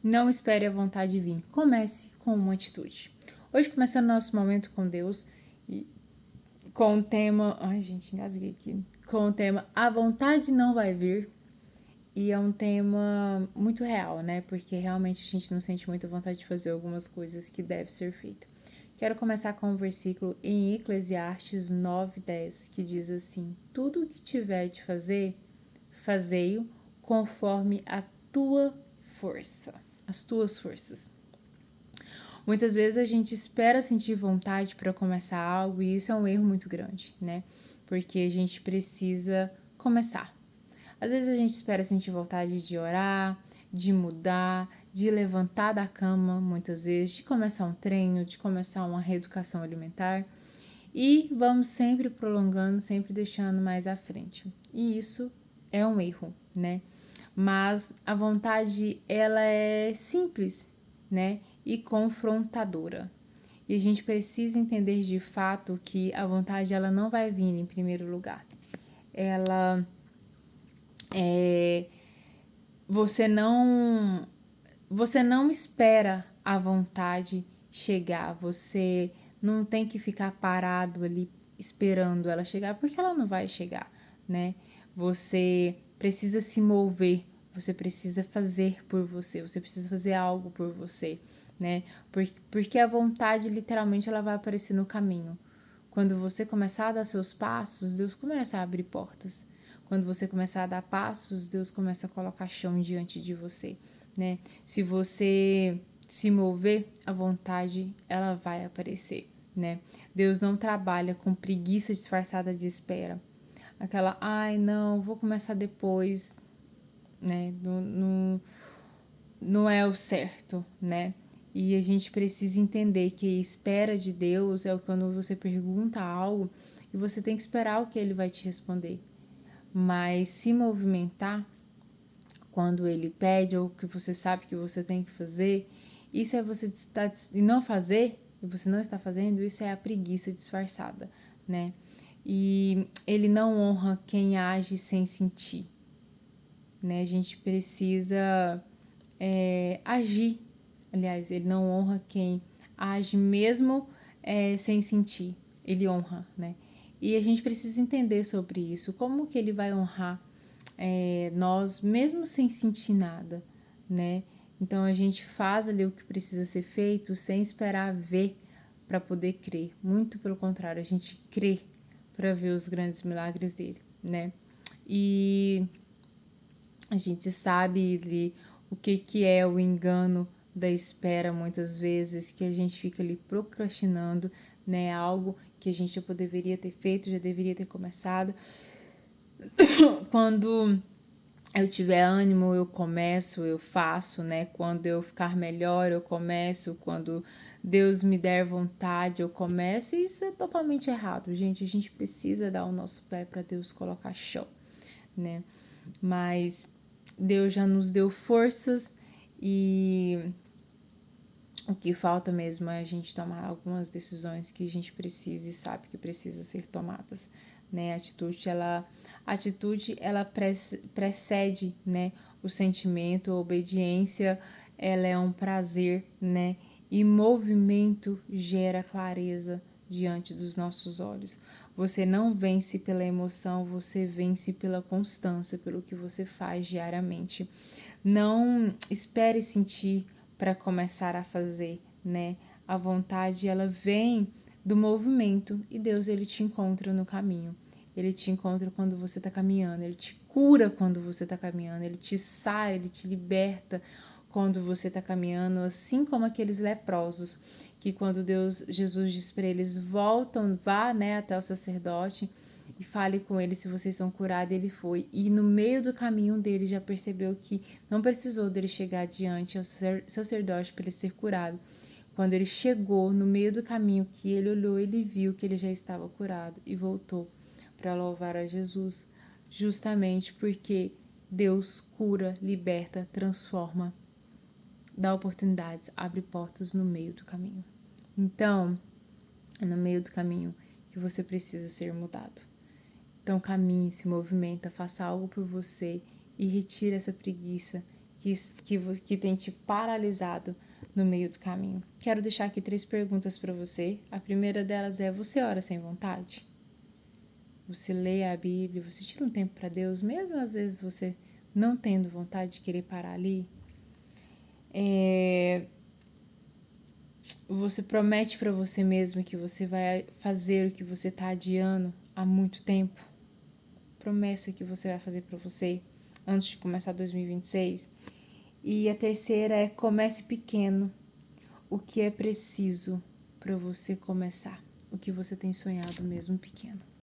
Não espere a vontade vir. Comece com uma atitude. Hoje, começando nosso momento com Deus, e com o tema... Ai, gente, engasguei aqui. Com o tema A Vontade Não Vai Vir. E é um tema muito real, né? Porque realmente a gente não sente muita vontade de fazer algumas coisas que devem ser feitas. Quero começar com um versículo em Eclesiastes 9:10, que diz assim: Tudo o que tiver de fazer, fazei-o conforme a tua força, as tuas forças. Muitas vezes a gente espera sentir vontade para começar algo e isso é um erro muito grande, né? Porque a gente precisa começar. Às vezes a gente espera sentir vontade de orar, de mudar, de levantar da cama, muitas vezes, de começar um treino, de começar uma reeducação alimentar e vamos sempre prolongando, sempre deixando mais à frente. E isso é um erro, né? Mas a vontade, ela é simples, né? E confrontadora. E a gente precisa entender de fato que a vontade, ela não vai vir em primeiro lugar. Ela você não espera a vontade chegar, você não tem que ficar parado ali esperando ela chegar, porque ela não vai chegar, né? Você precisa se mover, você precisa fazer por você, você precisa fazer algo por você, né? Porque a vontade, literalmente, ela vai aparecer no caminho. Quando você começar a dar seus passos, Deus começa a abrir portas. Quando você começar a dar passos, Deus começa a colocar chão diante de você, né? Se você se mover, a vontade, ela vai aparecer, né? Deus não trabalha com preguiça disfarçada de espera. Aquela, ai, não, vou começar depois, né? Não é o certo, né? E a gente precisa entender que a espera de Deus é quando você pergunta algo e você tem que esperar o que Ele vai te responder. Mas se movimentar quando Ele pede ou que você sabe que você tem que fazer, isso é você estar e não fazer, e você não está fazendo, isso é a preguiça disfarçada, né? E Ele não honra quem age sem sentir, né? A gente precisa agir. Aliás, ele não honra quem age mesmo sem sentir. Ele honra, né? E a gente precisa entender sobre isso. Como que ele vai honrar nós mesmo sem sentir nada, né? Então a gente faz ali o que precisa ser feito sem esperar ver para poder crer. Muito pelo contrário, a gente crê para ver os grandes milagres dele, né? E a gente sabe ali o que é o engano da espera muitas vezes, que a gente fica ali procrastinando, né? Algo que a gente já deveria ter feito, já deveria ter começado. Quando eu tiver ânimo, eu começo, eu faço, né? Quando eu ficar melhor, eu começo. Quando Deus me der vontade, eu começo. E isso é totalmente errado, gente. A gente precisa dar o nosso pé para Deus colocar chão, né? Mas Deus já nos deu forças e o que falta mesmo é a gente tomar algumas decisões que a gente precisa e sabe que precisa ser tomadas, né? A atitude ela precede, né, o sentimento, a obediência, ela é um prazer, né? E movimento gera clareza diante dos nossos olhos. Você não vence pela emoção, você vence pela constância, pelo que você faz diariamente. Não espere sentir para começar a fazer, né? A vontade, ela vem do movimento e Deus, ele te encontra no caminho. Ele te encontra quando você está caminhando, ele te cura quando você está caminhando, ele te sai, ele te liberta quando você está caminhando, assim como aqueles leprosos, que quando Jesus diz para eles, voltam, vá, né, até o sacerdote e fale com ele se vocês estão curados, ele foi. E no meio do caminho dele já percebeu que não precisou dele chegar diante ao sacerdote para ele ser curado. Quando ele chegou no meio do caminho, que ele olhou, ele viu que ele já estava curado e voltou para louvar a Jesus, justamente porque Deus cura, liberta, transforma, dá oportunidades, abre portas no meio do caminho. Então, é no meio do caminho que você precisa ser mudado. Então caminhe, se movimenta, faça algo por você e retire essa preguiça que tem te paralisado no meio do caminho. Quero deixar aqui 3 perguntas para você. A primeira delas é: você ora sem vontade? Você lê a Bíblia, você tira um tempo para Deus, mesmo às vezes você não tendo vontade de querer parar ali? Você promete para você mesmo que você vai fazer o que você está adiando há muito tempo? Promessa que você vai fazer para você antes de começar 2026? E a terceira é: comece pequeno. O que é preciso para você começar? O que você tem sonhado mesmo pequeno?